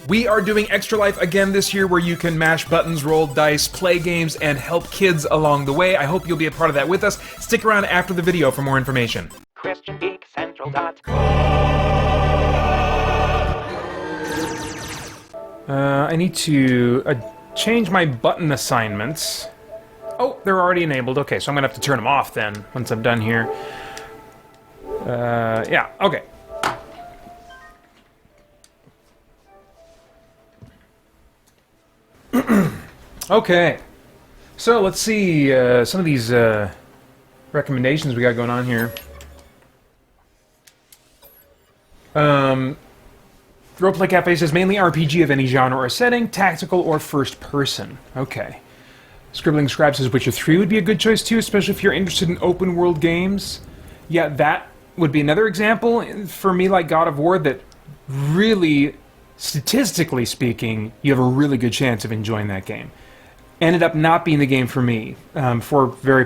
We are doing Extra Life again this year, where you can mash buttons, roll dice, play games, and help kids along the way. I hope you'll be a part of that with us. Stick around after the video for more information. I need to change my button assignments. Oh, they're already enabled. Okay, so I'm gonna have to turn them off then once I'm done here. Yeah, okay. Okay, so let's see some of these recommendations we got going on here. Roleplay Cafe says mainly RPG of any genre or setting, tactical or first person. Okay. Scribbling Scribe says Witcher 3 would be a good choice too, especially if you're interested in open world games. Yeah, that would be another example for me, like God of War, that really, statistically speaking, you have a really good chance of enjoying that game. Ended up not being the game for me, for very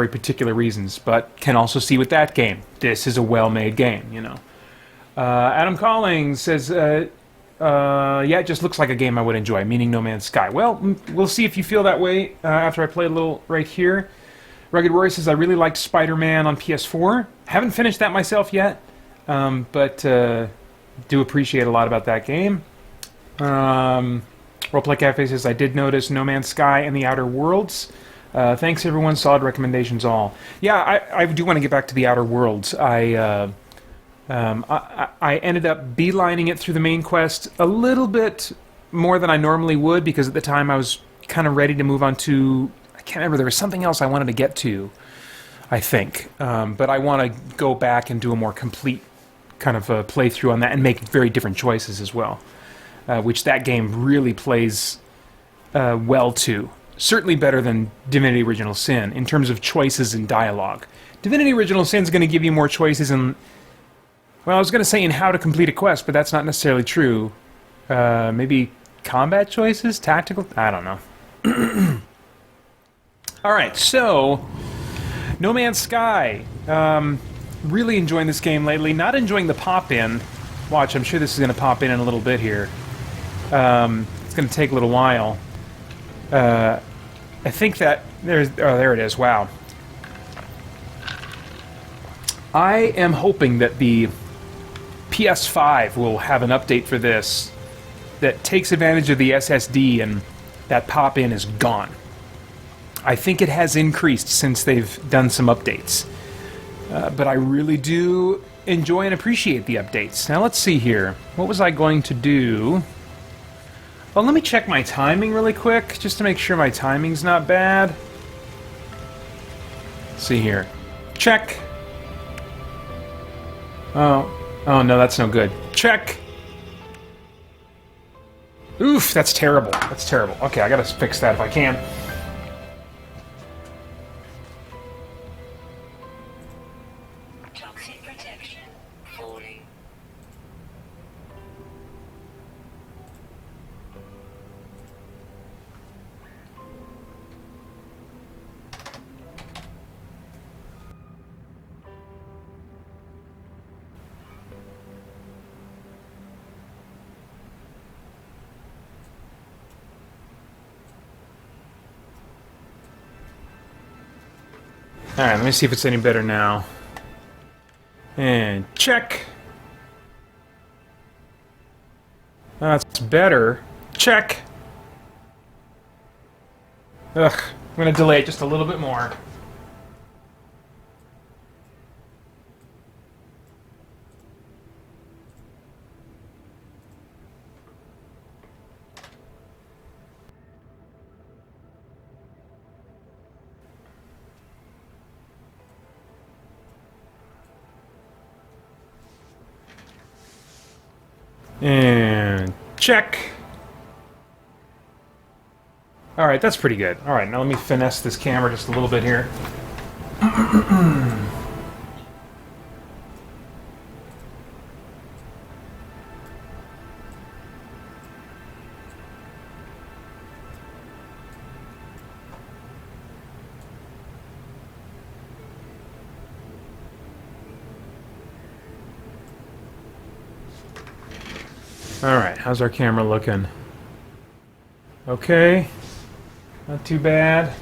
particular reasons, but can also see with that game, this is a well-made game, you know. Adam Collings says, yeah, it just looks like a game I would enjoy, meaning No Man's Sky. Well, we'll see if you feel that way after I play a little right here. Rugged Rory says, I really liked Spider-Man on PS4. Haven't finished that myself yet, but do appreciate a lot about that game. Roleplay Cafe says, I did notice No Man's Sky and The Outer Worlds. Thanks, everyone. Solid recommendations all. Yeah, I do want to get back to The Outer Worlds. I ended up beelining it through the main quest a little bit more than I normally would, because at the time I was kind of ready to move on to... I can't remember, there was something else I wanted to get to, I think. But I want to go back and do a more complete kind of playthrough on that and make very different choices as well. Which that game really plays well to. Certainly better than Divinity Original Sin in terms of choices and dialogue. Divinity Original Sin is going to give you more choices in... Well, I was going to say in how to complete a quest, but that's not necessarily true. Maybe combat choices? Tactical? I don't know. Alright, so... No Man's Sky. Really enjoying this game lately. Not enjoying the pop-in. Watch, I'm sure this is going to pop in a little bit here. It's going to take a little while. I think that... Oh, there it is. Wow. I am hoping that the PS5 will have an update for this that takes advantage of the SSD, and that pop-in is gone. I think it has increased since they've done some updates. But I really do enjoy and appreciate the updates. Now let's see here. What was I going to do? Well, let me check my timing really quick, just to make sure my timing's not bad. Let's see here. Check. Oh no, that's no good. Check. Oof, that's terrible. That's terrible. Okay, I gotta fix that if I can. Toxic protection falling. Alright, let me see if it's any better now. And check. That's better. Check. Ugh, I'm gonna delay it just a little bit more. And check. Alright, that's pretty good. Alright, now let me finesse this camera just a little bit here. Alright, how's our camera looking? Okay. Not too bad.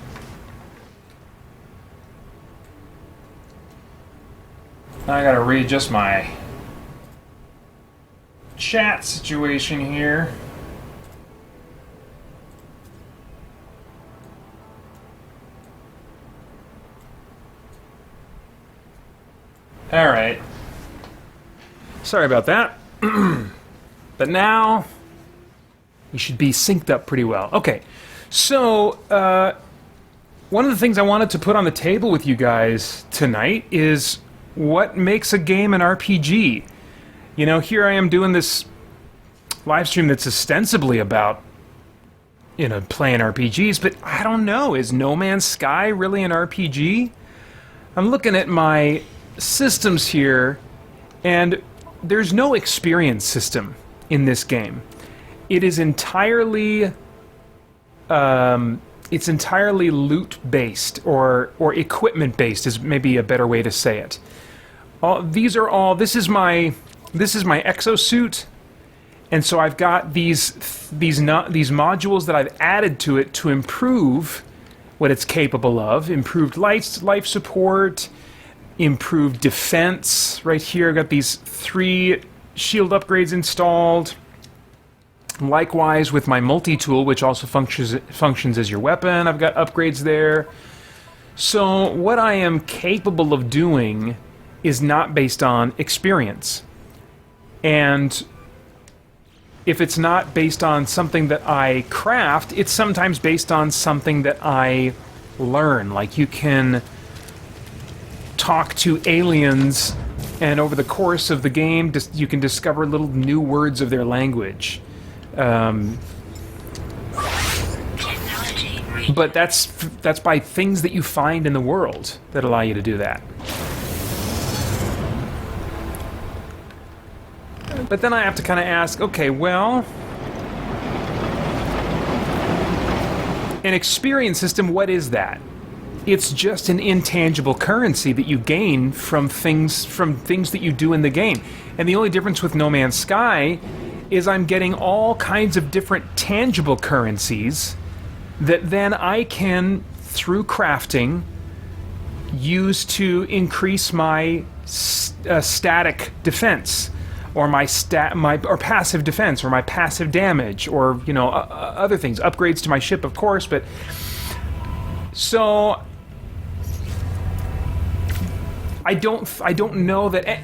I gotta readjust my chat situation here. Alright. Sorry about that. But now we should be synced up pretty well. Okay, so one of the things I wanted to put on the table with you guys tonight is what makes a game an RPG. You know, here I am doing this live stream that's ostensibly about, you know, playing RPGs, but I don't know, is No Man's Sky really an RPG? I'm looking at my systems here, and there's no experience system in this game. It is entirely it's entirely loot based or equipment based is maybe a better way to say it. This is my exosuit, and so I've got these modules that I've added to it to improve what it's capable of. Improved life support, improved defense. Right here I've got these 3 shield upgrades installed. Likewise with my multi-tool, which also functions as your weapon, I've got upgrades there. So what I am capable of doing is not based on experience. And if it's not based on something that I craft, it's sometimes based on something that I learn. Like you can talk to aliens, and over the course of the game, you can discover little new words of their language. But that's by things that you find in the world that allow you to do that. But then I have to kind of ask, okay, well, an experience system, what is that? It's just an intangible currency that you gain from things that you do in the game. And the only difference with No Man's Sky is I'm getting all kinds of different tangible currencies that then I can, through crafting, use to increase my static defense, or my passive defense, or my passive damage, or you know other things, upgrades to my ship, of course. But so I don't know that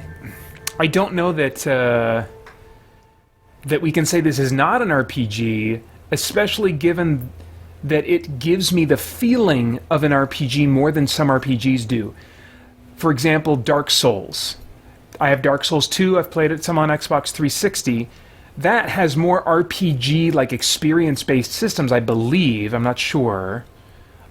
that we can say this is not an RPG, especially given that it gives me the feeling of an RPG more than some RPGs do. For example, Dark Souls. I have Dark Souls 2, I've played it some on Xbox 360. That has more RPG-like experience-based systems, I believe. I'm not sure.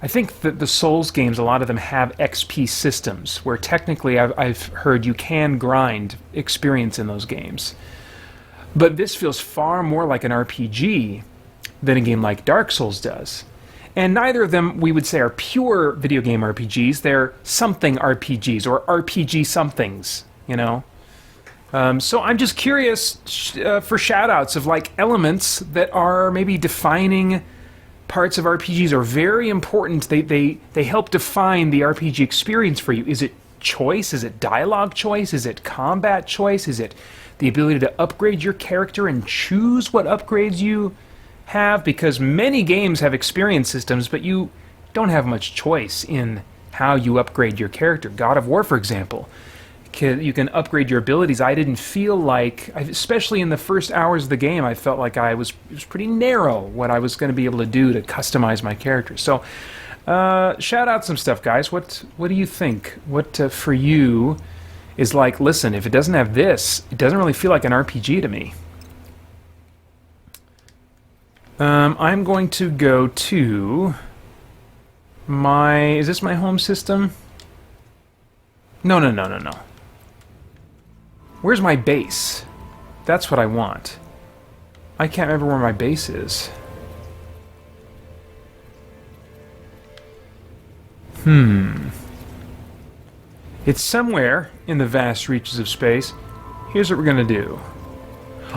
I think that the Souls games, a lot of them have XP systems, where technically I've heard you can grind experience in those games. But this feels far more like an RPG than a game like Dark Souls does. And neither of them, we would say, are pure video game RPGs. They're something RPGs, or RPG somethings, you know? So I'm just curious for shout-outs of, like, elements that are maybe defining parts of RPGs, are very important. They help define the RPG experience for you. Is it choice? Is it dialogue choice? Is it combat choice? Is it the ability to upgrade your character and choose what upgrades you have? Because many games have experience systems, but you don't have much choice in how you upgrade your character. God of War, for example, you can upgrade your abilities. I didn't feel like, especially in the first hours of the game, I felt like it was pretty narrow what I was going to be able to do to customize my character. So shout out some stuff, guys. What do you think? What for you is like, listen, if it doesn't have this, it doesn't really feel like an RPG to me. I'm going to go to is this my home system? No. Where's my base? That's what I want. I can't remember where my base is. It's somewhere in the vast reaches of space. Here's what we're going to do.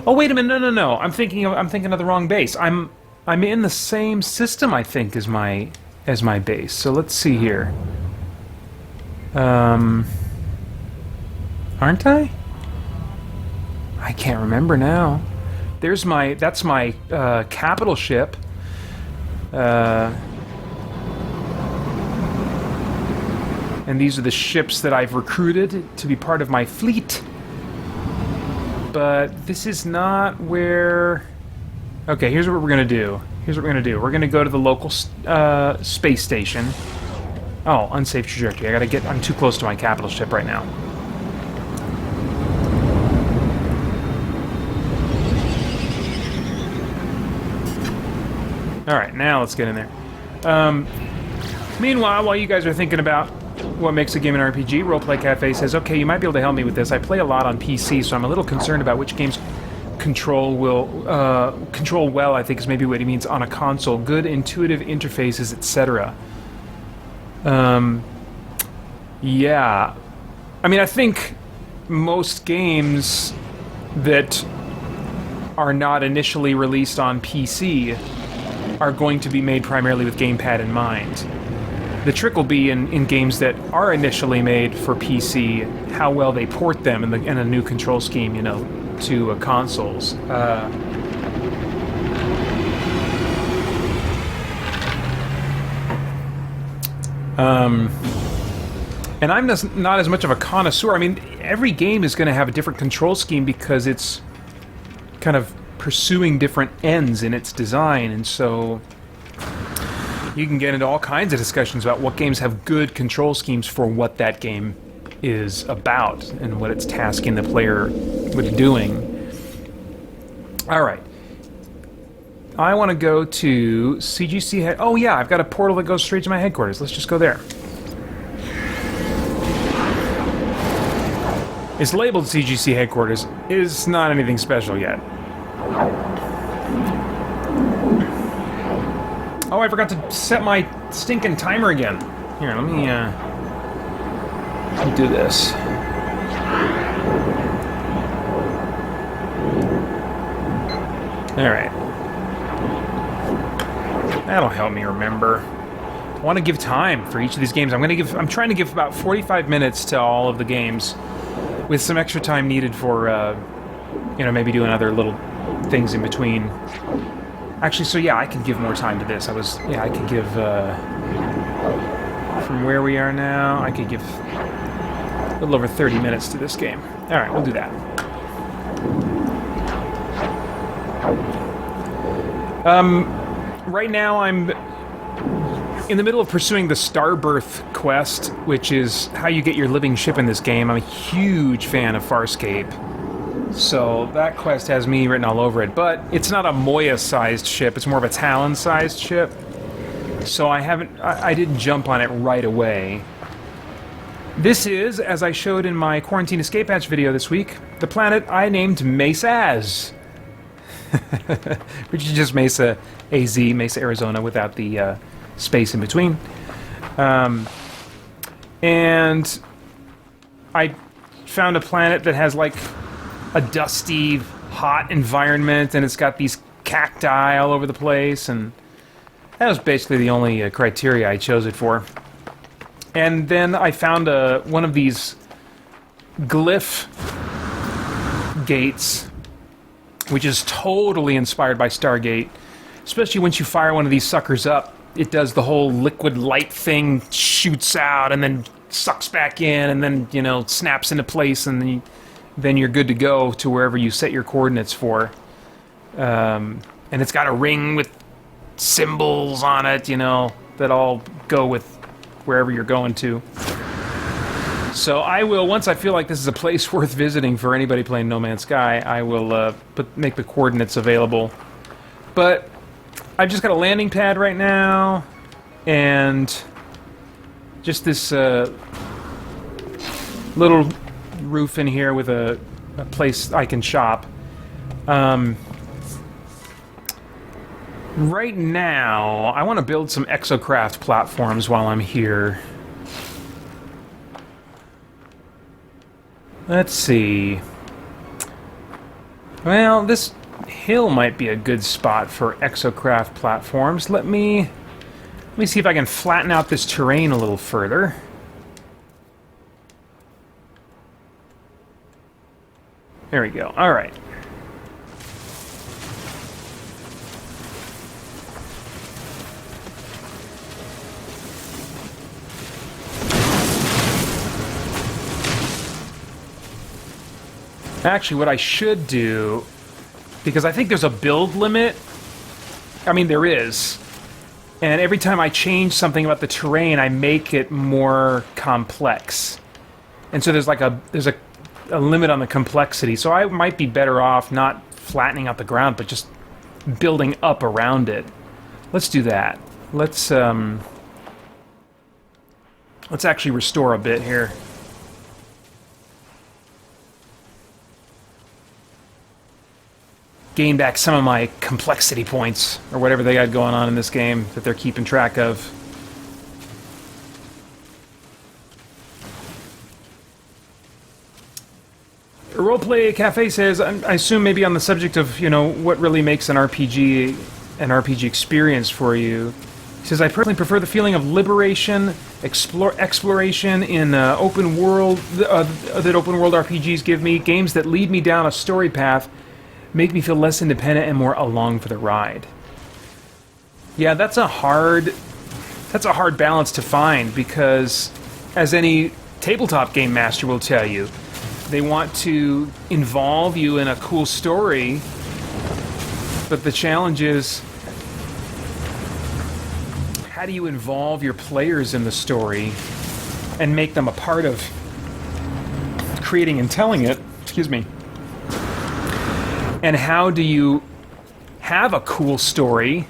Oh, wait a minute. No. I'm thinking of the wrong base. I'm in the same system, I think, as my base. So let's see here. Aren't I? I can't remember now. That's my capital ship. And these are the ships that I've recruited to be part of my fleet. But this is not where... Okay, here's what we're going to do. We're going to go to the local space station. Oh, unsafe trajectory. I'm too close to my capital ship right now. Alright, now let's get in there. Meanwhile, while you guys are thinking about what makes a game an RPG, Roleplay Cafe says, okay, you might be able to help me with this. I play a lot on PC, so I'm a little concerned about which games control well, I think is maybe what he means, on a console. Good intuitive interfaces, etc. Yeah. I mean, I think most games that are not initially released on PC are going to be made primarily with gamepad in mind. The trick will be in games that are initially made for PC, how well they port them in a new control scheme, you know, to consoles. And I'm not as much of a connoisseur. I mean, every game is going to have a different control scheme because it's kind of pursuing different ends in its design, and so you can get into all kinds of discussions about what games have good control schemes for what that game is about and what it's tasking the player with doing. Alright. I want to go to CGC head... Oh yeah, I've got a portal that goes straight to my headquarters. Let's just go there. It's labeled CGC headquarters. It's not anything special yet. Oh, I forgot to set my stinking timer again. Here, let me do this. Alright. That'll help me remember. I want to give time for each of these games. I'm trying to give about 45 minutes to all of the games, with some extra time needed for, you know, maybe doing other little things in between. Actually, so yeah, I can give more time to this. I could give, from where we are now, I could give a little over 30 minutes to this game. Alright, we'll do that. Right now I'm in the middle of pursuing the Starbirth quest, which is how you get your living ship in this game. I'm a huge fan of Farscape. So that quest has me written all over it, but it's not a Moya-sized ship, it's more of a Talon-sized ship. So I didn't jump on it right away. This is, as I showed in my Quarantine Escape Hatch video this week, the planet I named Mesa-Az. Which is just Mesa AZ, Mesa, Arizona, without the space in between. And I found a planet that has like a dusty, hot environment, and it's got these cacti all over the place, and that was basically the only criteria I chose it for. And then I found one of these glyph gates, which is totally inspired by Stargate, especially once you fire one of these suckers up. It does the whole liquid light thing, shoots out, and then sucks back in, and then, you know, snaps into place, and then you're good to go to wherever you set your coordinates for. And it's got a ring with symbols on it, you know, that all go with wherever you're going to. So I will, once I feel like this is a place worth visiting for anybody playing No Man's Sky, I will make the coordinates available. But I've just got a landing pad right now, and just this little roof in here with a place I can shop. Right now, I want to build some exocraft platforms while I'm here. Let's see. Well, this hill might be a good spot for exocraft platforms. Let me see if I can flatten out this terrain a little further. There we go. All right. Actually, what I should do, because I think there's a build limit. I mean, there is. And every time I change something about the terrain, I make it more complex. And so there's like a limit on the complexity. So I might be better off not flattening out the ground, but just building up around it. Let's do that. Let's actually restore a bit here. Gain back some of my complexity points, or whatever they got going on in this game that they're keeping track of. Roleplay Cafe says, I assume maybe on the subject of, you know, what really makes an RPG experience for you. He says, I personally prefer the feeling of liberation, exploration in open world, that open world RPGs give me. Games that lead me down a story path make me feel less independent and more along for the ride. Yeah, that's a hard balance to find, because as any tabletop game master will tell you, they want to involve you in a cool story, but the challenge is, how do you involve your players in the story and make them a part of creating and telling it? Excuse me. And how do you have a cool story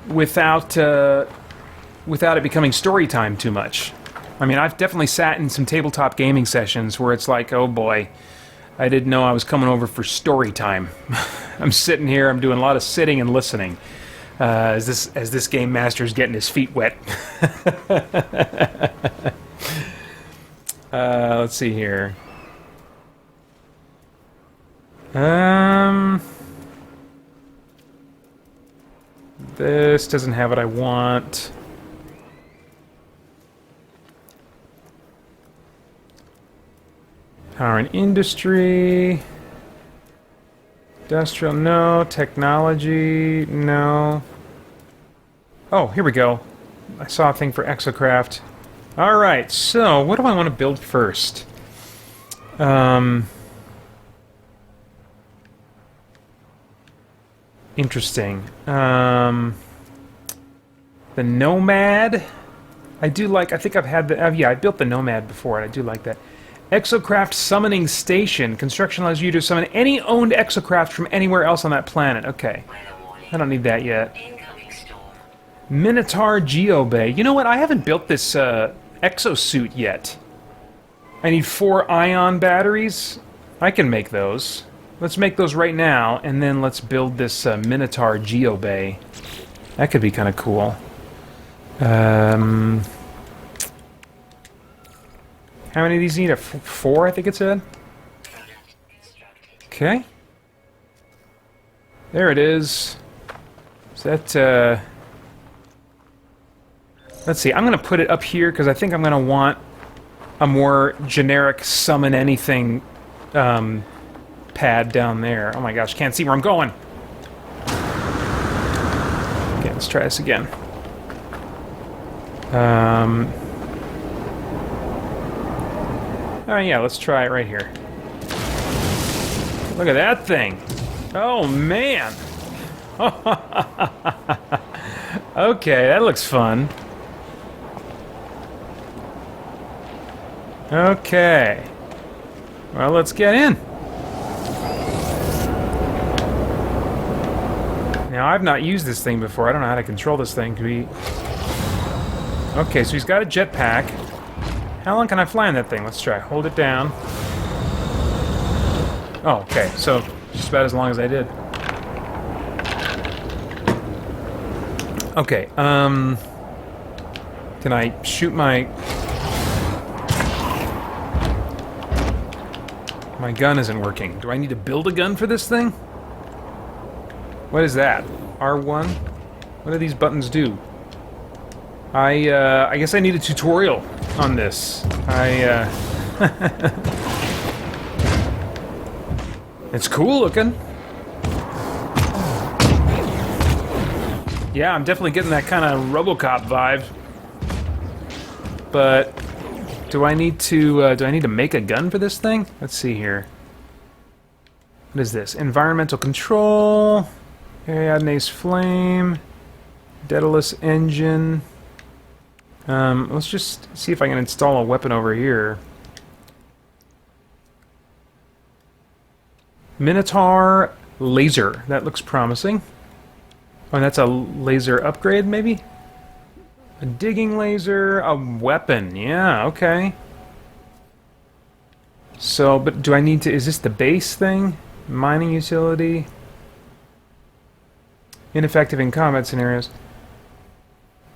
without it becoming story time too much? I mean, I've definitely sat in some tabletop gaming sessions where it's like, oh boy, I didn't know I was coming over for story time. I'm sitting here, I'm doing a lot of sitting and listening as this game master's getting his feet wet. Let's see here. This doesn't have what I want. Power and industry. Industrial, no. Technology, no. Oh, here we go. I saw a thing for exocraft. Alright, so what do I want to build first? Interesting. The Nomad. I do like. I think I've had the. Yeah, I built the Nomad before, and I do like that. Exocraft Summoning Station. Construction allows you to summon any owned exocraft from anywhere else on that planet. Okay. I don't need that yet. Minotaur Geobay. You know what? I haven't built this exosuit yet. I need 4 ion batteries. I can make those. Let's make those right now, and then let's build this Minotaur Geobay. That could be kind of cool. How many of these need? 4, I think it said. Okay. There it is. Is that, let's see, I'm going to put it up here, because I think I'm going to want a more generic summon anything, pad down there. Oh my gosh, can't see where I'm going. Okay, let's try this again. Oh yeah, let's try it right here. Look at that thing. Oh man. Okay, that looks fun. Okay. Well, let's get in. Now, I've not used this thing before. I don't know how to control this thing. Okay, so he's got a jetpack. How long can I fly in that thing? Let's try. Hold it down. Oh, okay. So, just about as long as I did. Okay, can I shoot my My gun isn't working. Do I need to build a gun for this thing? What is that? R1? What do these buttons do? I guess I need a tutorial on this. It's cool looking. Yeah, I'm definitely getting that kind of RoboCop vibe. But do I need to make a gun for this thing? Let's see here. What is this? Environmental control, Ariadne's flame, Daedalus engine. Let's just see if I can install a weapon over here. Minotaur laser. That looks promising. Oh, and that's a laser upgrade, maybe? A digging laser, a weapon. Yeah, okay. So, but do I need to... Is this the base thing? Mining utility. Ineffective in combat scenarios.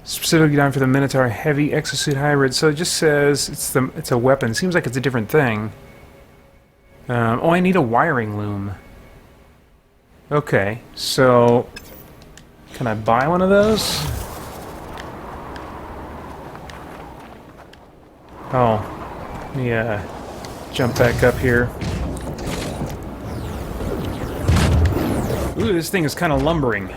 Specifically designed for the Minotaur heavy exosuit hybrid. So it just says it's a weapon. Seems like it's a different thing. Oh, I need a wiring loom. Okay, so can I buy one of those? Oh, let me jump back up here. Ooh, this thing is kind of lumbering.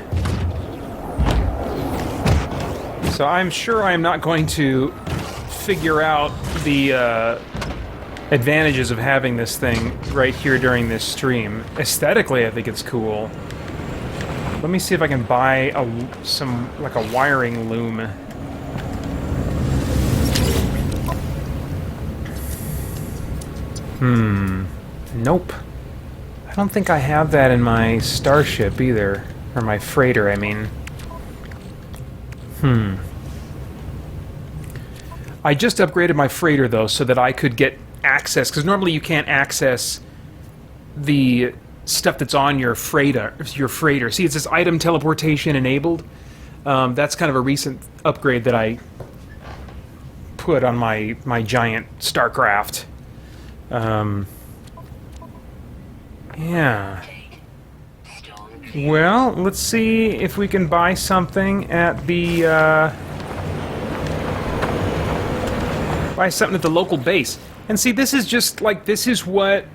So I'm sure I'm not going to figure out the advantages of having this thing right here during this stream. Aesthetically, I think it's cool. Let me see if I can buy like a wiring loom. Nope. I don't think I have that in my starship either. Or my freighter, I mean. I just upgraded my freighter, though, so that I could get access, because normally you can't access the stuff that's on your freighter. See, it says item teleportation enabled. That's kind of a recent upgrade that I put on my giant Starcraft. Yeah. Well, let's see if we can buy something at the local base. And see, this is just like, this is what...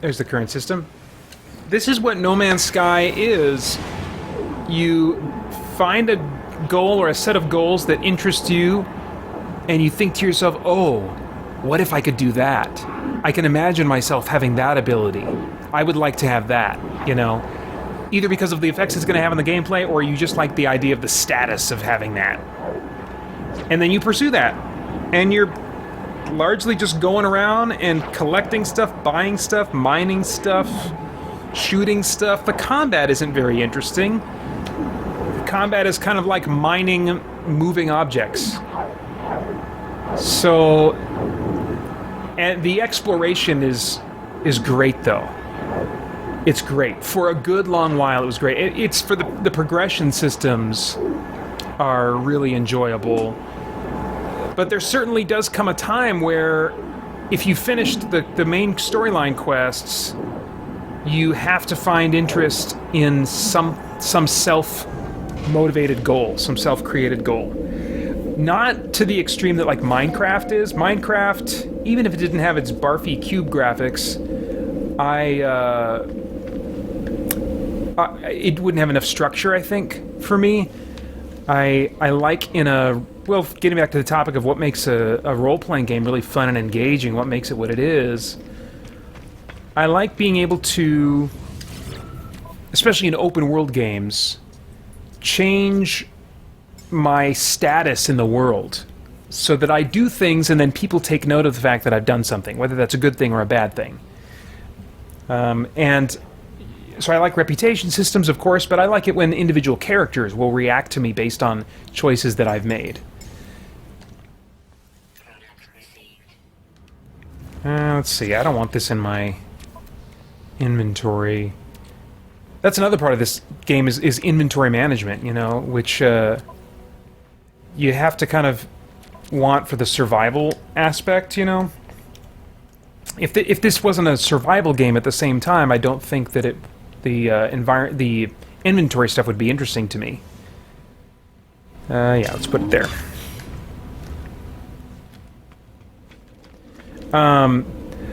There's the current system. This is what No Man's Sky is. You find a goal or a set of goals that interest you, and you think to yourself, oh, what if I could do that? I can imagine myself having that ability. I would like to have that, you know? Either because of the effects it's going to have on the gameplay, or you just like the idea of the status of having that. And then you pursue that. And you're largely just going around and collecting stuff, buying stuff, mining stuff, shooting stuff. The combat isn't very interesting. The combat is kind of like mining moving objects. So, and the exploration is great, though. It's great. For a good long while, it was great. It's for the progression systems are really enjoyable. But there certainly does come a time where if you finished the main storyline quests, you have to find interest in some self-motivated goal, some self-created goal. Not to the extreme that like Minecraft is. Minecraft, even if it didn't have its barfy cube graphics, it wouldn't have enough structure, I think, for me. I like in a... Well, getting back to the topic of what makes a role-playing game really fun and engaging, what makes it what it is, I like being able to, especially in open-world games, change my status in the world so that I do things and then people take note of the fact that I've done something, whether that's a good thing or a bad thing. And so I like reputation systems, of course, but I like it when individual characters will react to me based on choices that I've made. Let's see, I don't want this in my inventory. That's another part of this game is inventory management, you know, which you have to kind of want for the survival aspect, you know. if this wasn't a survival game at the same time, I don't think that the inventory stuff would be interesting to me. Yeah, let's put it there.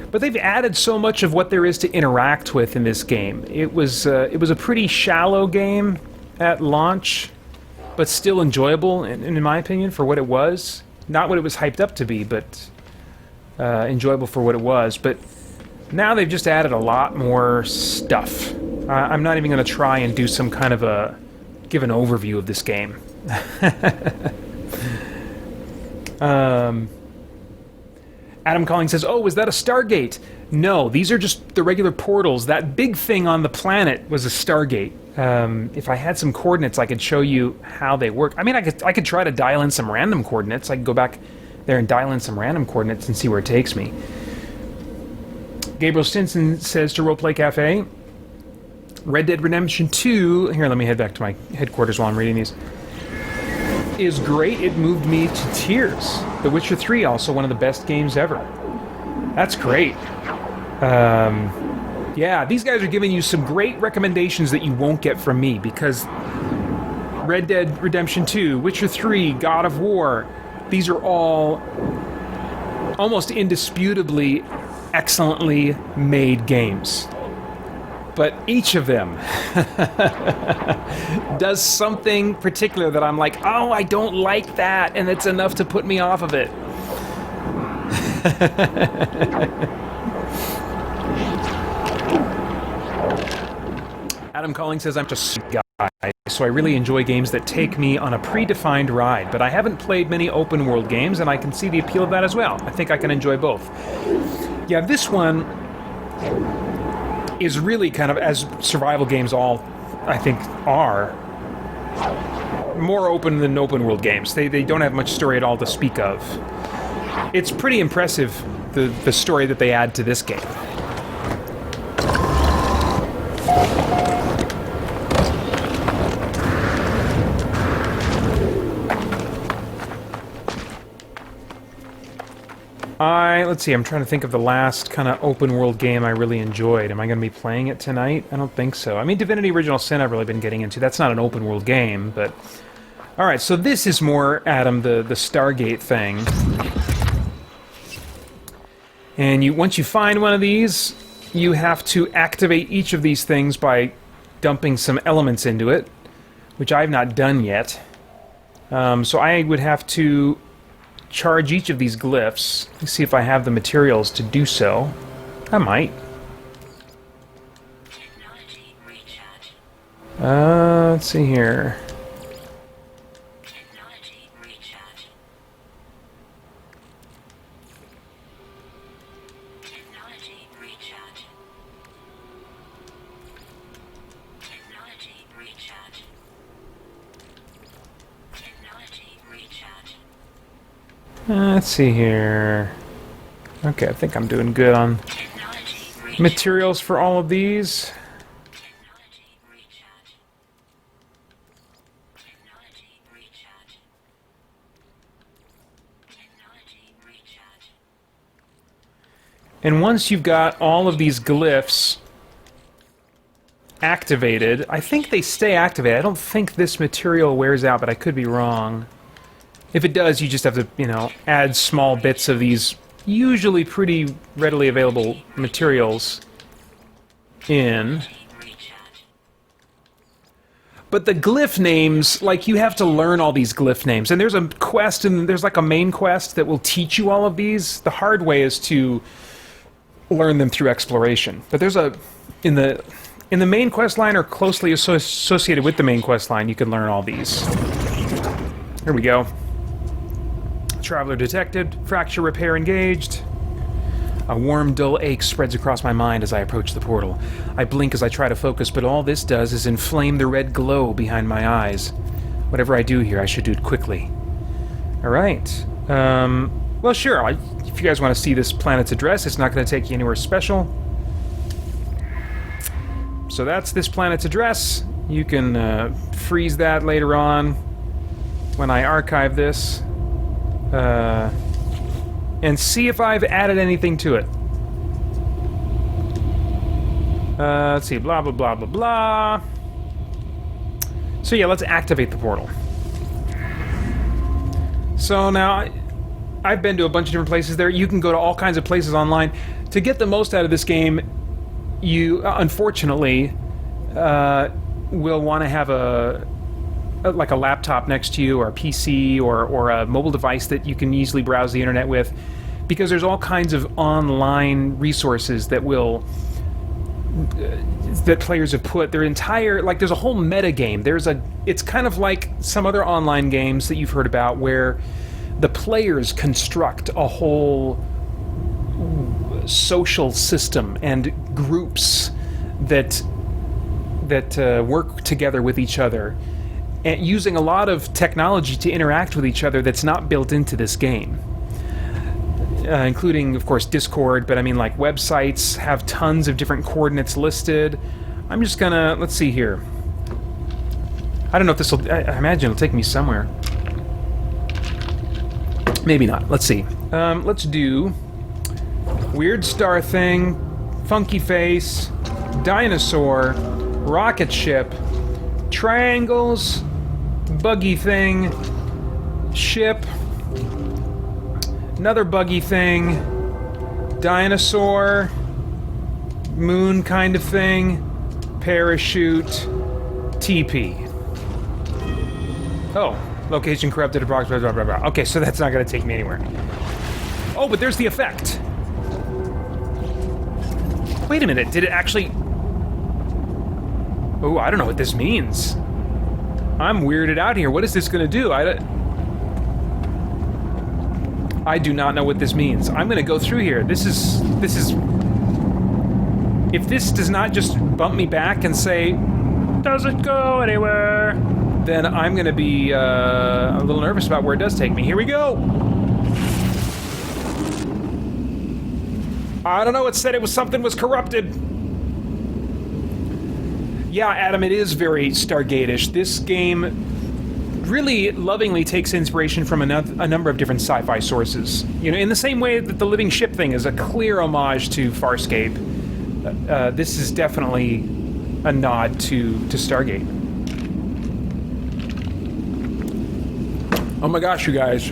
But they've added so much of what there is to interact with in this game. It was a pretty shallow game at launch, but still enjoyable, in my opinion, for what it was. Not what it was hyped up to be, but enjoyable for what it was. But now they've just added a lot more stuff. I'm not even going to try and do some kind of give an overview of this game. Adam Calling says, "Oh, was that a Stargate?" No, these are just the regular portals. That big thing on the planet was a Stargate. If I had some coordinates, I could show you how they work. I mean, I could try to dial in some random coordinates. I could go back there and dial in some random coordinates and see where it takes me. Gabriel Stinson says to Roleplay Cafe, Red Dead Redemption 2... Here, let me head back to my headquarters while I'm reading these. Is great. It moved me to tears. The Witcher 3, also one of the best games ever. That's great. Yeah, these guys are giving you some great recommendations that you won't get from me, because Red Dead Redemption 2, Witcher 3, God of War, these are all almost indisputably excellently made games. But each of them does something particular that I'm like, oh, I don't like that, and it's enough to put me off of it. Adam Calling says, I'm just a guy, so I really enjoy games that take me on a predefined ride, but I haven't played many open world games, and I can see the appeal of that as well. I think I can enjoy both. Yeah, this one is really kind of, as survival games all, I think, are, more open than open world games. They don't have much story at all to speak of. It's pretty impressive, the story that they add to this game. Let's see, I'm trying to think of the last kind of open-world game I really enjoyed. Am I going to be playing it tonight? I don't think so. I mean, Divinity Original Sin I've really been getting into. That's not an open-world game, but... Alright, so this is more, Adam, the Stargate thing. And once you find one of these, you have to activate each of these things by dumping some elements into it, which I've not done yet. So I would have to charge each of these glyphs. Let's see if I have the materials to do so. I might. Let's see here. Let's see here. Okay, I think I'm doing good on materials for all of these. And once you've got all of these glyphs activated, I think they stay activated. I don't think this material wears out, but I could be wrong. If it does, you just have to, you know, add small bits of these usually pretty readily available materials in. But the glyph names, like, you have to learn all these glyph names. And there's a quest, and there's like a main quest that will teach you all of these. The hard way is to learn them through exploration. But there's in the main quest line, or closely associated with the main quest line, you can learn all these. Here we go. Traveler detected. Fracture repair engaged. A warm, dull ache spreads across my mind as I approach the portal. I blink as I try to focus, but all this does is inflame the red glow behind my eyes. Whatever I do here, I should do it quickly. Alright. Well, sure. If you guys want to see this planet's address, it's not going to take you anywhere special. So that's this planet's address. You can freeze that later on when I archive this. And see if I've added anything to it. Let's see, blah, blah, blah, blah, blah. So yeah, let's activate the portal. So now, I've been to a bunch of different places there. You can go to all kinds of places online. To get the most out of this game, you, unfortunately, will want to have like a laptop next to you, or a PC, or a mobile device that you can easily browse the internet with, because there's all kinds of online resources that will... that players have put their entire, like, there's a whole meta game. It's kind of like some other online games that you've heard about, where the players construct a whole social system and groups that work together with each other, and using a lot of technology to interact with each other that's not built into this game. Including, of course, Discord, but I mean, like, websites have tons of different coordinates listed. I'm just gonna... let's see here. I don't know if this will... I imagine it'll take me somewhere. Maybe not. Let's see. Let's do... Weird star thing, funky face, dinosaur, rocket ship, triangles, buggy thing, ship... another buggy thing, dinosaur, moon kind of thing, parachute, TP. Oh, location corrupted, approximately, blah, blah, blah. Okay, so that's not going to take me anywhere. Oh, but there's the effect. Wait a minute, did it actually... Oh, I don't know what this means. I'm weirded out here. What is this going to do? I do not know what this means. I'm gonna go through here. This is... If this does not just bump me back and say, doesn't go anywhere, then I'm gonna be a little nervous about where it does take me. Here we go! I don't know, it said something was corrupted. Yeah, Adam, it is very Stargate-ish. This game really lovingly takes inspiration from a number of different sci-fi sources. You know, in the same way that the living ship thing is a clear homage to Farscape, this is definitely a nod to Stargate. Oh my gosh, you guys.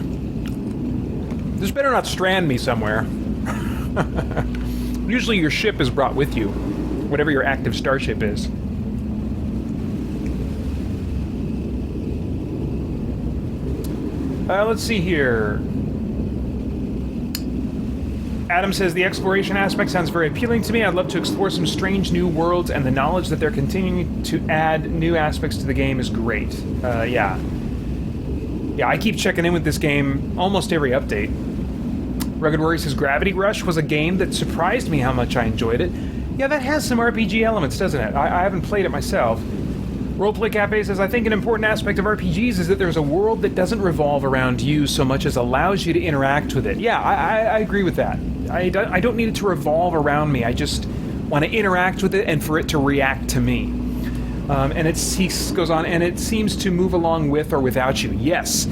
This better not strand me somewhere. Usually your ship is brought with you, whatever your active starship is. Let's see here. Adam says, the exploration aspect sounds very appealing to me. I'd love to explore some strange new worlds, and the knowledge that they're continuing to add new aspects to the game is great. Yeah. Yeah, I keep checking in with this game almost every update. Rugged Warrior says, Gravity Rush was a game that surprised me how much I enjoyed it. Yeah, that has some RPG elements, doesn't it? I haven't played it myself. Roleplay Cafe says, I think an important aspect of RPGs is that there's a world that doesn't revolve around you so much as allows you to interact with it. Yeah, I agree with that. I don't need it to revolve around me. I just want to interact with it and for it to react to me. And he goes on, and it seems to move along with or without you. Yes.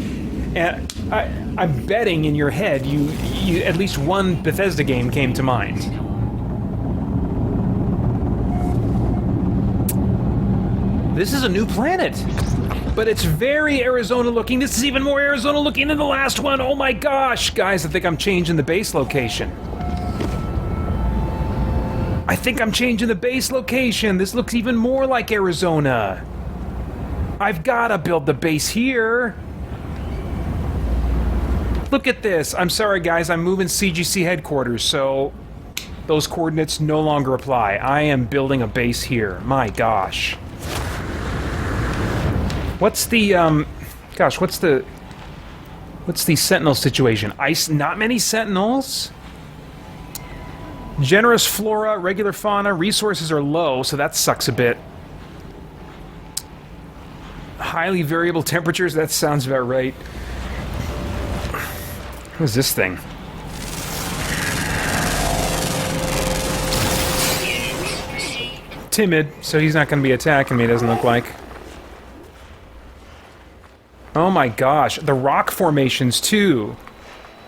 And I'm betting in your head you at least one Bethesda game came to mind. This is a new planet, but it's very Arizona looking. This is even more Arizona looking than the last one. Oh my gosh, guys, I think I'm changing the base location. I think I'm changing the base location. This looks even more like Arizona. I've got to build the base here. Look at this. I'm sorry, guys, I'm moving CGC headquarters, so those coordinates no longer apply. I am building a base here. My gosh. What's the, gosh, what's the Sentinel situation? Not many Sentinels? Generous flora, regular fauna, resources are low, so that sucks a bit. Highly variable temperatures, that sounds about right. Who's this thing? Timid, so he's not going to be attacking me, doesn't look like. Oh my gosh, the rock formations, too,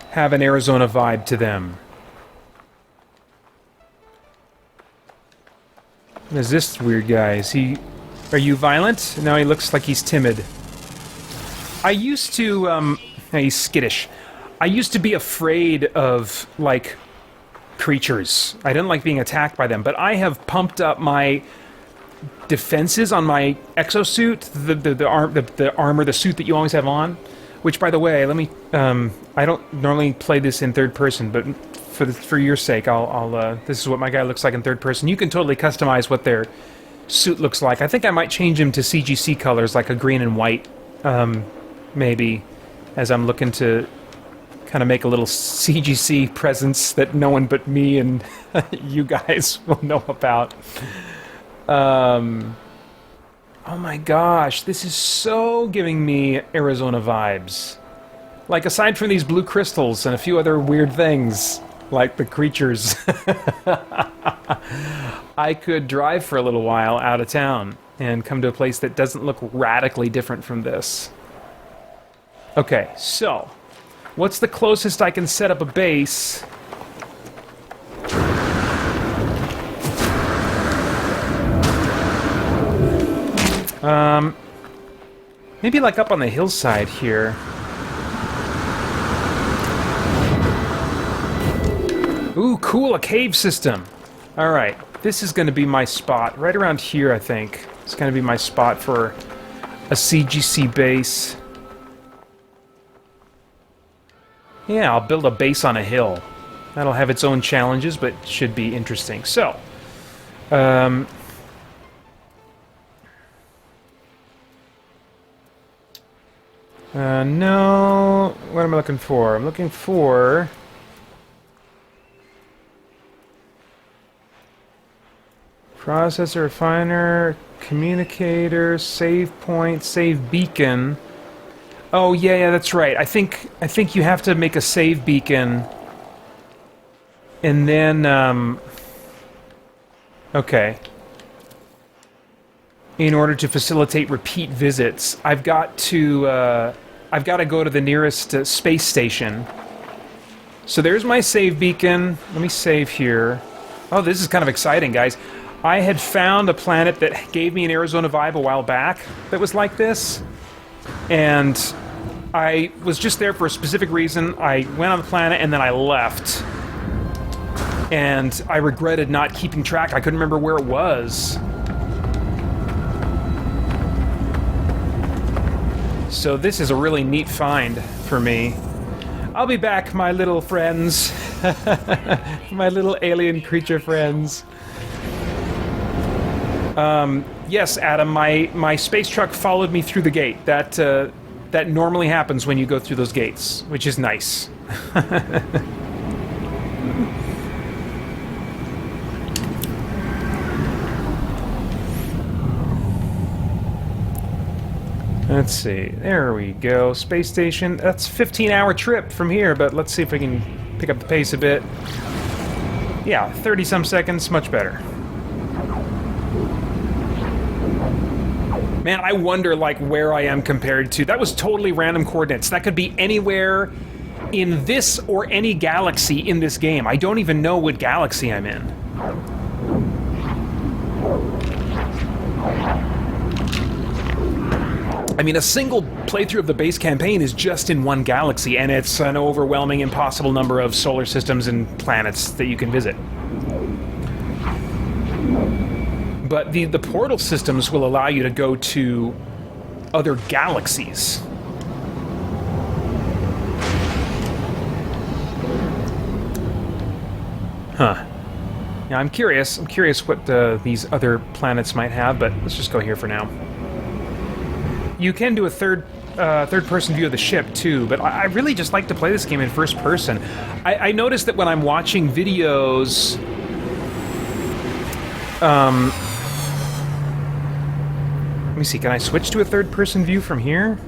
have an Arizona vibe to them. What is this weird guy? Is he... Are you violent? No, he looks like he's timid. I used to, no, he's skittish. I used to be afraid of, like, creatures. I didn't like being attacked by them, but I have pumped up my defenses on my exosuit, the armor, the suit that you always have on. Which, by the way, let me. I don't normally play this in third person, but for your sake, I'll. This is what my guy looks like in third person. You can totally customize what their suit looks like. I think I might change him to CGC colors, like a green and white, maybe, as I'm looking to kind of make a little CGC presence that no one but me and you guys will know about. Oh my gosh, this is so giving me Arizona vibes. Like, aside from these blue crystals and a few other weird things, like the creatures, I could drive for a little while out of town and come to a place that doesn't look radically different from this. Okay, so, what's the closest I can set up a base? Maybe like up on the hillside here. Ooh, cool, a cave system. Alright, this is going to be my spot. Right around here, I think. It's going to be my spot for a CGC base. Yeah, I'll build a base on a hill. That'll have its own challenges, but should be interesting. So, no... What am I looking for? I'm looking for... Processor, refiner, communicator, save point, save beacon. Oh, yeah, that's right. I think you have to make a save beacon. And then, okay. In order to facilitate repeat visits, I've got to go to the nearest space station. So there's my save beacon. Let me save here. Oh, this is kind of exciting, guys. I had found a planet that gave me an Arizona vibe a while back that was like this. And I was just there for a specific reason. I went on the planet and then I left. And I regretted not keeping track. I couldn't remember where it was. So this is a really neat find for me. I'll be back, my little friends. My little alien creature friends. Yes, Adam, my space truck followed me through the gate. That normally happens when you go through those gates, which is nice. Let's see. There we go. Space station. That's a 15-hour trip from here, but let's see if we can pick up the pace a bit. Yeah, 30-some seconds, much better. Man, I wonder, like, where I am compared to... That was totally random coordinates. That could be anywhere in this or any galaxy in this game. I don't even know what galaxy I'm in. I mean, a single playthrough of the base campaign is just in one galaxy, and it's an overwhelming, impossible number of solar systems and planets that you can visit. But the portal systems will allow you to go to other galaxies. Huh. Yeah, I'm curious. I'm curious what these other planets might have, but let's just go here for now. You can do a third-person view of the ship, too, but I really just like to play this game in first person. I noticed that when I'm watching videos... let me see, can I switch to a third-person view from here?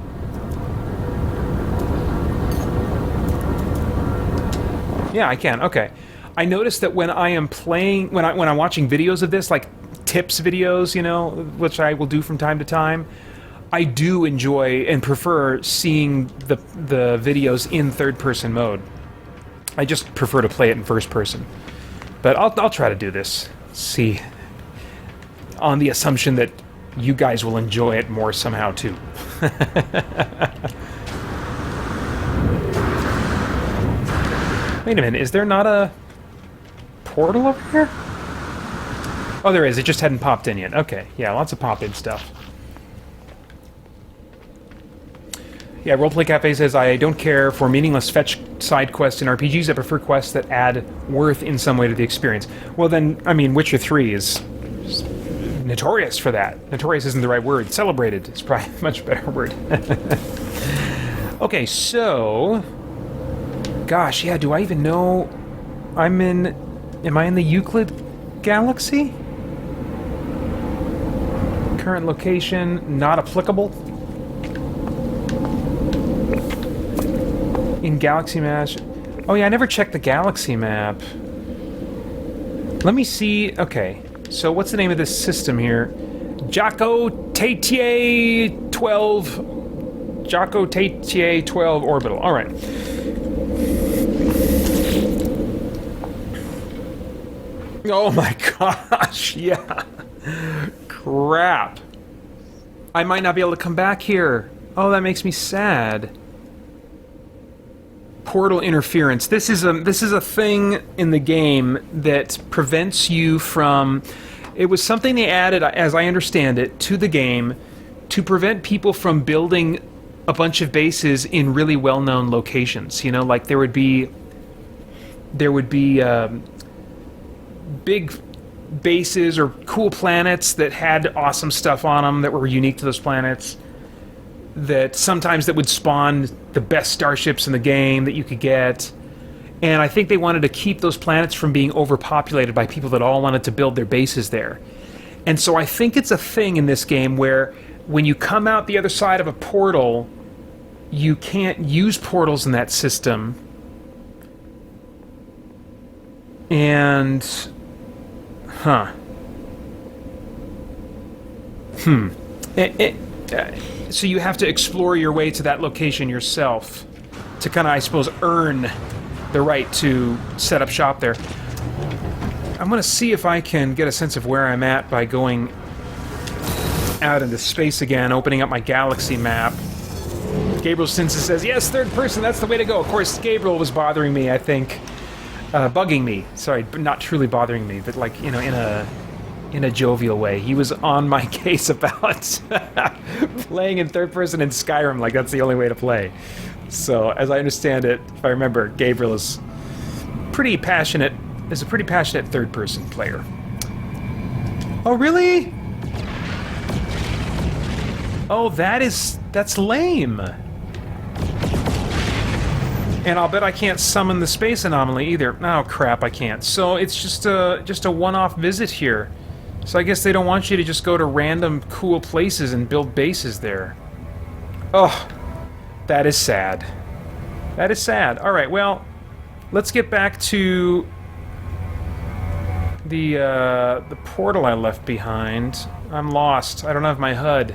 Yeah, I can, okay. I noticed that when I am playing... When I'm watching videos of this, like tips videos, you know, which I will do from time to time... I do enjoy and prefer seeing the videos in third-person mode. I just prefer to play it in first person. But I'll try to do this. Let's see. on the assumption that you guys will enjoy it more somehow too. Wait a minute, is there not a portal over here? Oh, there is. It just hadn't popped in yet. Okay, yeah, lots of pop-in stuff. Yeah, Roleplay Cafe says, I don't care for meaningless fetch side quests in RPGs. I prefer quests that add worth in some way to the experience. Well then, I mean, Witcher 3 is notorious for that. Notorious isn't the right word. Celebrated is probably a much better word. Okay, so... Gosh, yeah, do I even know... Am I in the Euclid Galaxy? Current location, not applicable. In Galaxy Map... Oh yeah, I never checked the Galaxy Map. Let me see... Okay, so what's the name of this system here? Jaco Tatier 12... Jaco Tatier 12 Orbital. Alright. Oh my gosh, yeah. Crap. I might not be able to come back here. Oh, that makes me sad. Portal interference. This is a thing in the game that prevents you from... It was something they added, as I understand it, to the game to prevent people from building a bunch of bases in really well-known locations. You know, like there would be big bases or cool planets that had awesome stuff on them that were unique to those planets, that sometimes that would spawn the best starships in the game that you could get. And I think they wanted to keep those planets from being overpopulated by people that all wanted to build their bases there. And so I think it's a thing in this game where when you come out the other side of a portal, you can't use portals in that system. And... Huh. So you have to explore your way to that location yourself to kind of, I suppose, earn the right to set up shop there. I'm going to see if I can get a sense of where I'm at by going out into space again, opening up my galaxy map. Gabriel Stinson says, yes, third person, that's the way to go. Of course, Gabriel was bothering me, I think. Bugging me. Sorry, not truly bothering me, but like, you know, in a jovial way. He was on my case about playing in third person in Skyrim, like that's the only way to play. So, as I understand it, if I remember, Gabriel is a pretty passionate third person player. Oh, really? Oh, that's lame. And I'll bet I can't summon the space anomaly either. Oh crap, I can't. So it's just a one-off visit here. So I guess they don't want you to just go to random cool places and build bases there. Oh, that is sad. That is sad. All right, well, let's get back to the portal I left behind. I'm lost. I don't have my HUD.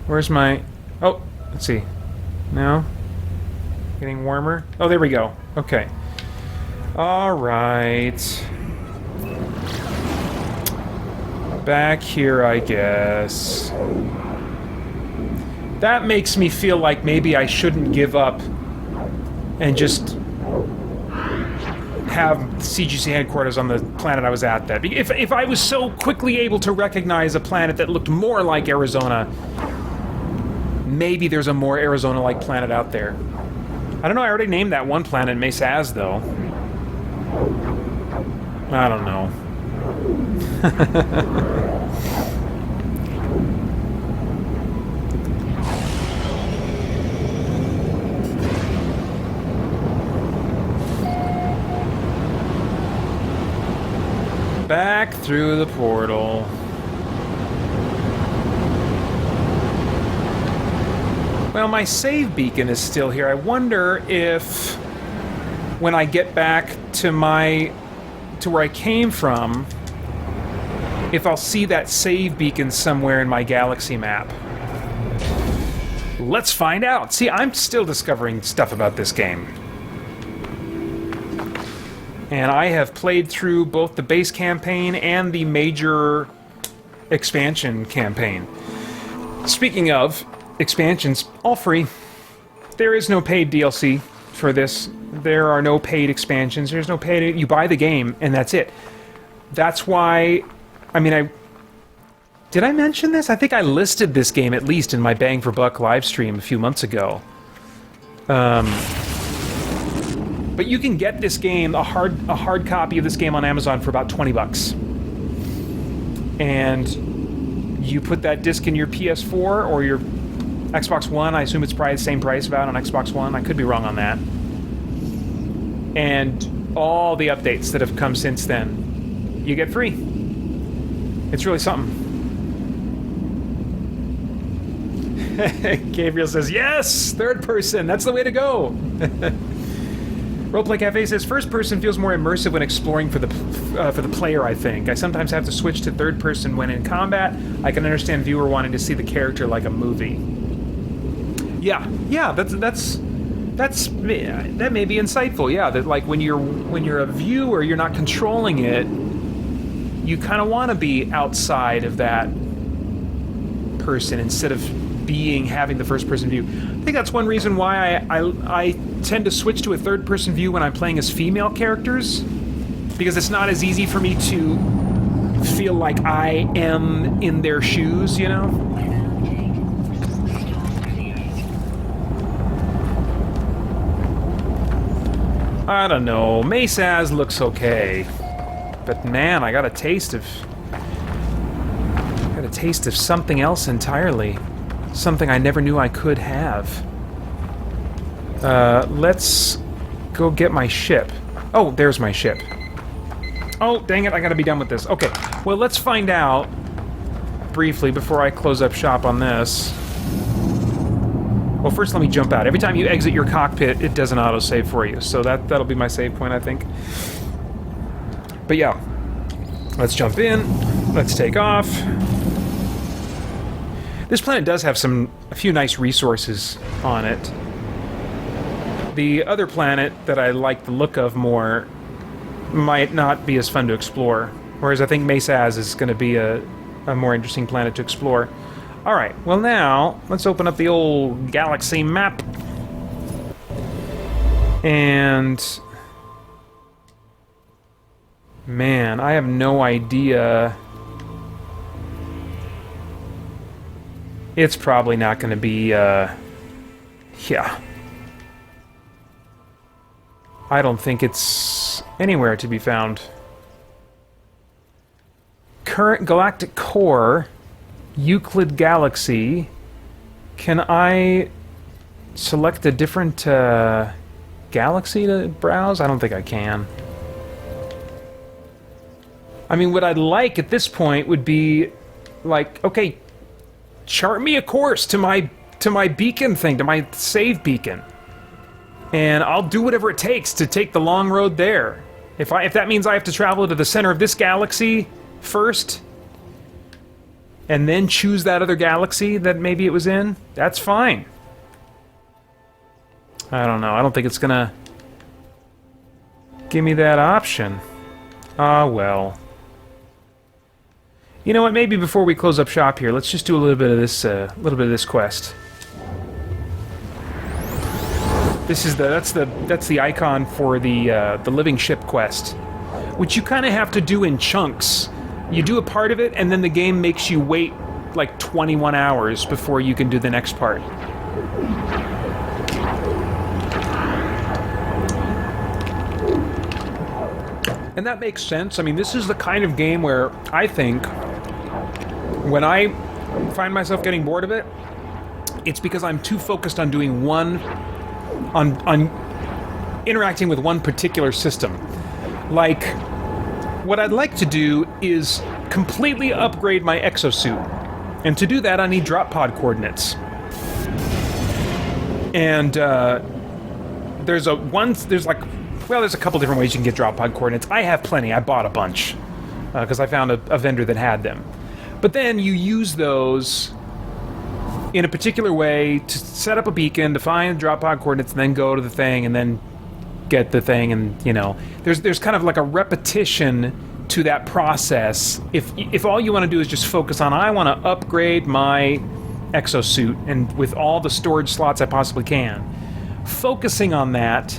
Where's my... Oh, let's see. No. Getting warmer? Oh, there we go. Okay. Alright. Back here, I guess. That makes me feel like maybe I shouldn't give up and just have CGC headquarters on the planet I was at. That if I was so quickly able to recognize a planet that looked more like Arizona, maybe there's a more Arizona-like planet out there. I don't know, I already named that one planet Mesa Az, though. I don't know. Back through the portal. Well, my save beacon is still here. I wonder if when I get back to where I came from, if I'll see that save beacon somewhere in my galaxy map. Let's find out. See, I'm still discovering stuff about this game. And I have played through both the base campaign and the major expansion campaign. Speaking of expansions, all free. There is no paid DLC for this. There are no paid expansions. There's no paid... You buy the game, and that's it. That's why... I mean, Did I mention this? I think I listed this game at least in my Bang for Buck livestream a few months ago. But you can get this game, a hard copy of this game on Amazon for about $20. And you put that disc in your PS4 or your Xbox One. I assume it's probably the same price about on Xbox One. I could be wrong on that. And all the updates that have come since then, you get free. It's really something. Gabriel says, yes! Third person! That's the way to go! Roleplay Cafe says, first person feels more immersive when exploring for the player, I think. I sometimes have to switch to third person when in combat. I can understand viewer wanting to see the character like a movie. Yeah, that may be insightful, yeah. That like when you're a viewer, you're not controlling it, you kind of want to be outside of that person instead of having the first-person view. I think that's one reason why I tend to switch to a third-person view when I'm playing as female characters, because it's not as easy for me to feel like I am in their shoes, you know? I don't know. Mesaz looks okay, but man, I got a taste of something else entirely. Something I never knew I could have. Let's go get my ship. Oh, there's my ship. Oh, dang it, I gotta be done with this. Okay, well, let's find out briefly before I close up shop on this. Well, first let me jump out. Every time you exit your cockpit, it does an autosave for you. So that'll be my save point, I think. But yeah, let's jump in. Let's take off. This planet does have a few nice resources on it. The other planet that I like the look of more might not be as fun to explore, whereas I think Mesaz is going to be a more interesting planet to explore. Alright, well now, let's open up the old galaxy map. And... man, I have no idea... It's probably not going to be, yeah. I don't think it's anywhere to be found. Current galactic core, Euclid Galaxy. Can I select a different, galaxy to browse? I don't think I can. I mean, what I'd like at this point would be, like, okay, chart me a course to my beacon thing, to my save beacon. And I'll do whatever it takes to take the long road there. If that means I have to travel to the center of this galaxy first, and then choose that other galaxy that maybe it was in, that's fine. I don't know. I don't think it's gonna give me that option. Ah, well. You know what? Maybe before we close up shop here, let's just do a little bit of this quest. This is that's the icon for the living ship quest, which you kind of have to do in chunks. You do a part of it, and then the game makes you wait like 21 hours before you can do the next part. And that makes sense. I mean, this is the kind of game where I think when I find myself getting bored of it, it's because I'm too focused on doing on interacting with one particular system. Like, what I'd like to do is completely upgrade my exosuit. And to do that, I need drop pod coordinates. And there's a couple different ways you can get drop pod coordinates. I have plenty. I bought a bunch because I found a vendor that had them. But then you use those in a particular way to set up a beacon, to find drop pod coordinates, and then go to the thing, and then get the thing, and there's kind of like a repetition to that process. If all you want to do is just focus on, I want to upgrade my exosuit, and with all the storage slots I possibly can, focusing on that,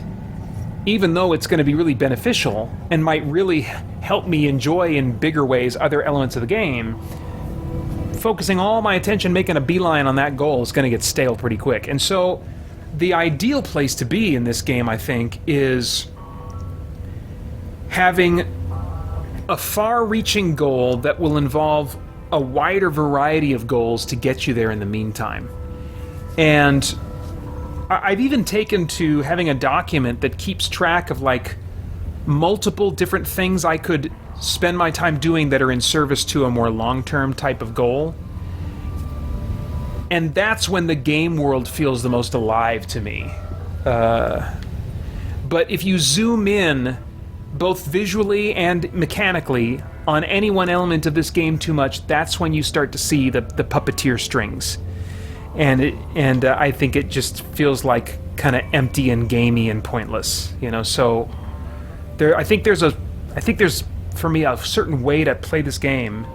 even though it's going to be really beneficial and might really help me enjoy in bigger ways other elements of the game, focusing all my attention, making a beeline on that goal is going to get stale pretty quick. And so the ideal place to be in this game, I think, is having a far-reaching goal that will involve a wider variety of goals to get you there in the meantime. And I've even taken to having a document that keeps track of like multiple different things I could spend my time doing that are in service to a more long-term type of goal. And that's when the game world feels the most alive to me. But if you zoom in, both visually and mechanically, on any one element of this game too much, that's when you start to see the puppeteer strings. And I think it just feels like kind of empty and gamey and pointless, So I think there's for me a certain way to play this game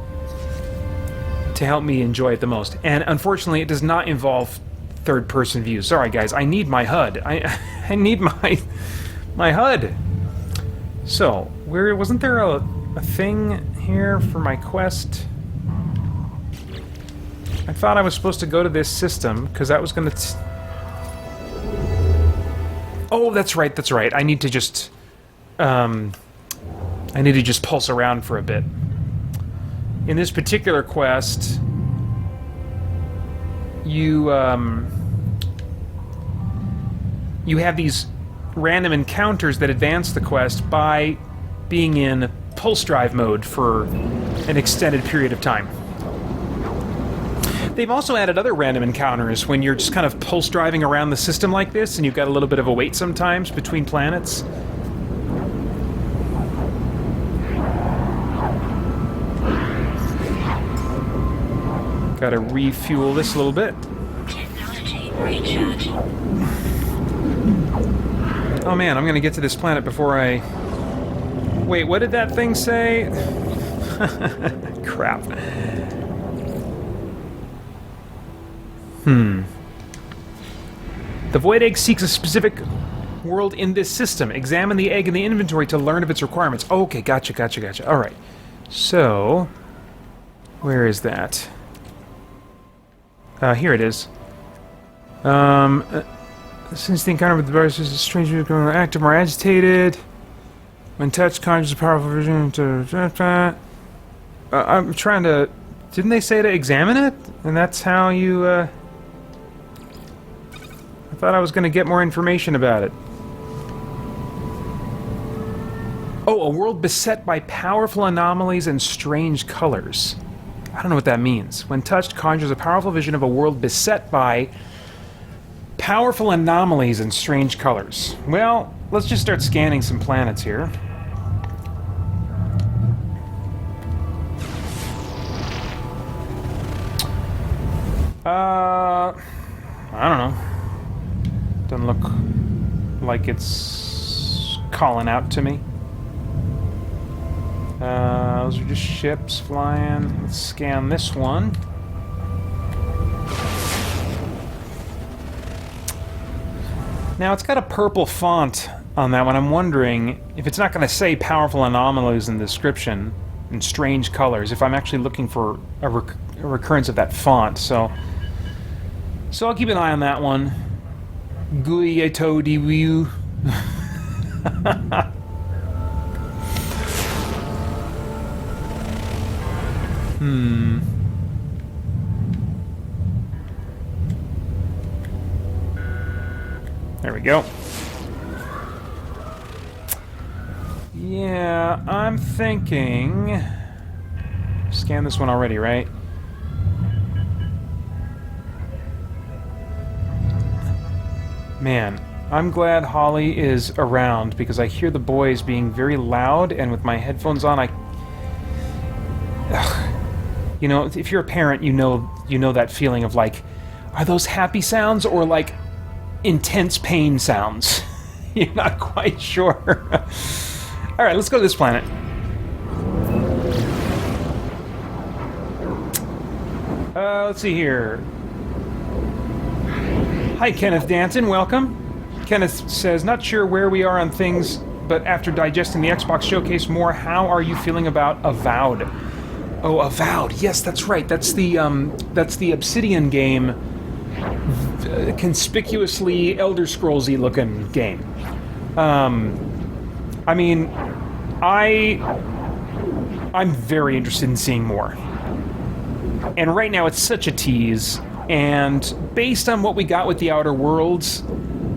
to help me enjoy it the most. And unfortunately, it does not involve third-person view. Sorry, guys, I need my HUD. I need my HUD. So, wasn't there a thing here for my quest? I thought I was supposed to go to this system, because that was going to... Oh, that's right. I need to just... pulse around for a bit. In this particular quest, you have these random encounters that advance the quest by being in pulse drive mode for an extended period of time. They've also added other random encounters when you're just kind of pulse driving around the system like this, and you've got a little bit of a wait sometimes between planets. Gotta refuel this a little bit. Technology recharge. Oh man, I'm gonna get to this planet before I... Wait, what did that thing say? Crap. The Void Egg seeks a specific world in this system. Examine the egg in the inventory to learn of its requirements. Okay, gotcha. Alright. So... where is that? Here it is. Since the encounter with the virus is a stranger growing active, more agitated. When touched, conjures a powerful vision. I'm trying to... Didn't they say to examine it? And that's how you, I thought I was going to get more information about it. Oh, a world beset by powerful anomalies and strange colors. I don't know what that means. When touched, conjures a powerful vision of a world beset by powerful anomalies and strange colors. Well, let's just start scanning some planets here. I don't know. Doesn't look like it's calling out to me. Those are just ships flying. Let's scan this one. Now, it's got a purple font on that one. I'm wondering if it's not going to say powerful anomalies in the description and strange colors, if I'm actually looking for a recurrence of that font. So I'll keep an eye on that one. Guieto di Wiu. There we go. Yeah, I'm thinking... Scan this one already, right? Man, I'm glad Holly is around because I hear the boys being very loud, and with my headphones on, you know, if you're a parent, you know that feeling of like, are those happy sounds or like intense pain sounds? You're not quite sure. All right, let's go to this planet. Let's see here. Hi, Kenneth Danton. Welcome. Kenneth says, not sure where we are on things, but after digesting the Xbox Showcase more, how are you feeling about Avowed? Oh, Avowed. Yes, that's right. That's the Obsidian game, conspicuously Elder Scrolls-y looking game. I mean, I'm very interested in seeing more. And right now it's such a tease, and based on what we got with the Outer Worlds,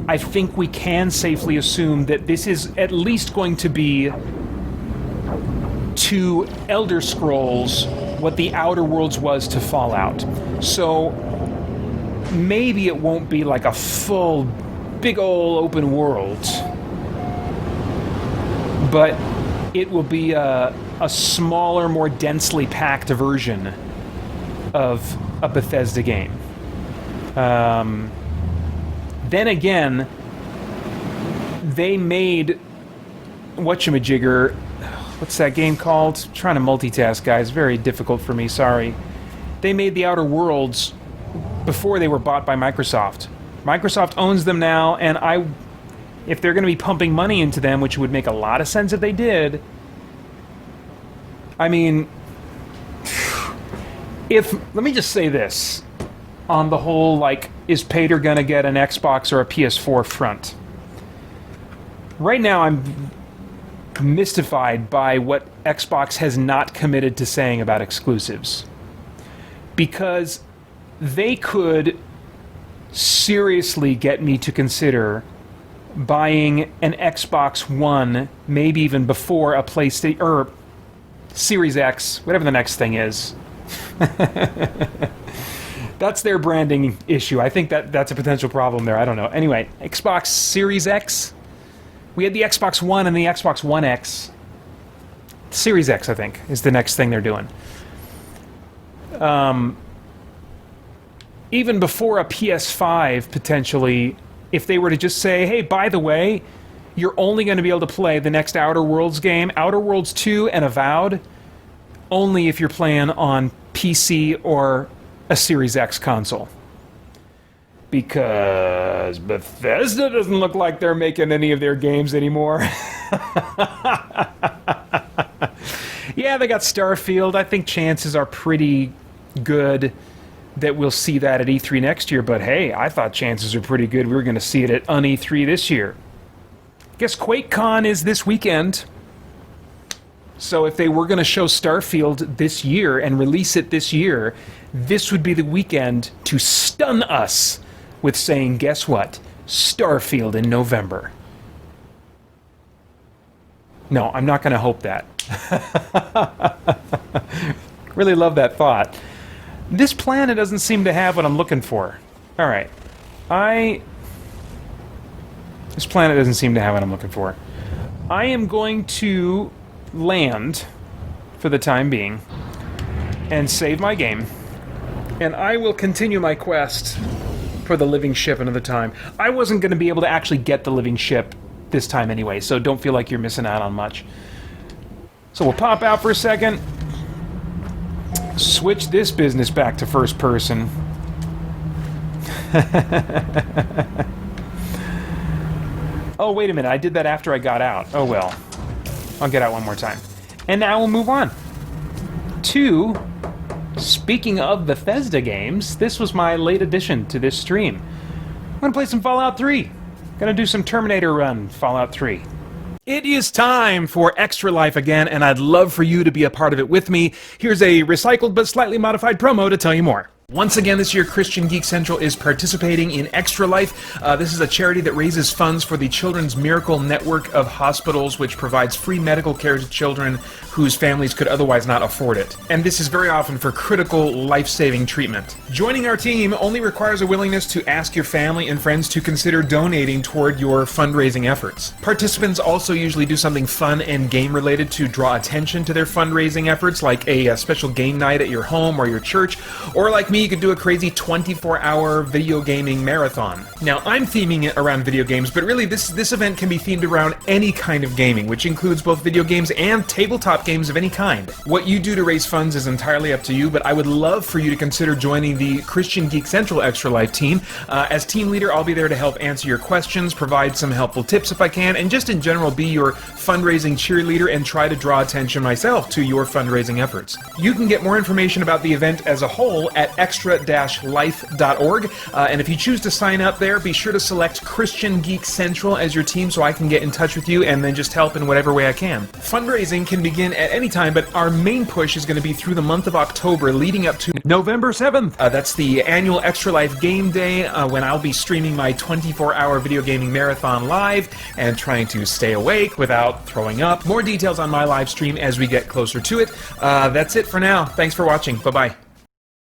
I think we can safely assume that this is at least going to be to Elder Scrolls what the Outer Worlds was to Fallout. So maybe it won't be like a full, big ol' open world, but it will be a smaller, more densely packed version of a Bethesda game. Then again, they made whatchamajigger. What's that game called? I'm trying to multitask, guys. Very difficult for me, sorry. They made the Outer Worlds before they were bought by Microsoft. Microsoft owns them now, and if they're going to be pumping money into them, which would make a lot of sense if they did, I mean, let me just say this, on the whole, like, is Pater going to get an Xbox or a PS4 front? Right now, I'm mystified by what Xbox has not committed to saying about exclusives. Because they could seriously get me to consider buying an Xbox One, maybe even before a PlayStation, or Series X, whatever the next thing is. That's their branding issue. I think that's a potential problem there. I don't know. Anyway, Xbox Series X. We had the Xbox One and the Xbox One X. Series X, I think, is the next thing they're doing. Even before a PS5, potentially, if they were to just say, hey, by the way, you're only going to be able to play the next Outer Worlds game, Outer Worlds 2 and Avowed, only if you're playing on PC or a Series X console. Because Bethesda doesn't look like they're making any of their games anymore. Yeah, they got Starfield. I think chances are pretty good that we'll see that at E3 next year, but hey, I thought chances are pretty good we were going to see it at E3 this year. Guess QuakeCon is this weekend. So if they were going to show Starfield this year and release it this year, this would be the weekend to stun us with saying, guess what? Starfield in November. No, I'm not going to hope that. Really love that thought. This planet doesn't seem to have what I'm looking for. Alright. This planet doesn't seem to have what I'm looking for. I am going to land, for the time being, and save my game. And I will continue my quest for the living ship another time. I wasn't going to be able to actually get the living ship this time anyway, so don't feel like you're missing out on much. So we'll pop out for a second. Switch this business back to first person. Oh, wait a minute. I did that after I got out. Oh, well. I'll get out one more time. And now we'll move on to, speaking of Bethesda games, this was my late addition to this stream. I'm going to play some Fallout 3. Going to do some Terminator Run Fallout 3. It is time for Extra Life again, and I'd love for you to be a part of it with me. Here's a recycled but slightly modified promo to tell you more. Once again this year, Christian Geek Central is participating in Extra Life. This is a charity that raises funds for the Children's Miracle Network of Hospitals, which provides free medical care to children whose families could otherwise not afford it. And this is very often for critical, life-saving treatment. Joining our team only requires a willingness to ask your family and friends to consider donating toward your fundraising efforts. Participants also usually do something fun and game-related to draw attention to their fundraising efforts, like a special game night at your home or your church, or like me, me, you could do a crazy 24-hour video gaming marathon. Now, I'm theming it around video games, but really this event can be themed around any kind of gaming, which includes both video games and tabletop games of any kind. What you do to raise funds is entirely up to you, but I would love for you to consider joining the Christian Geek Central Extra Life team. As team leader, I'll be there to help answer your questions, provide some helpful tips if I can, and just in general be your fundraising cheerleader and try to draw attention myself to your fundraising efforts. You can get more information about the event as a whole at extra-life.org, and if you choose to sign up there, be sure to select Christian Geek Central as your team so I can get in touch with you and then just help in whatever way I can. Fundraising can begin at any time, but our main push is going to be through the month of October leading up to November 7th. That's the annual Extra Life Game Day when I'll be streaming my 24-hour video gaming marathon live and trying to stay awake without throwing up. More details on my live stream as we get closer to it. That's it for now. Thanks for watching. Bye-bye.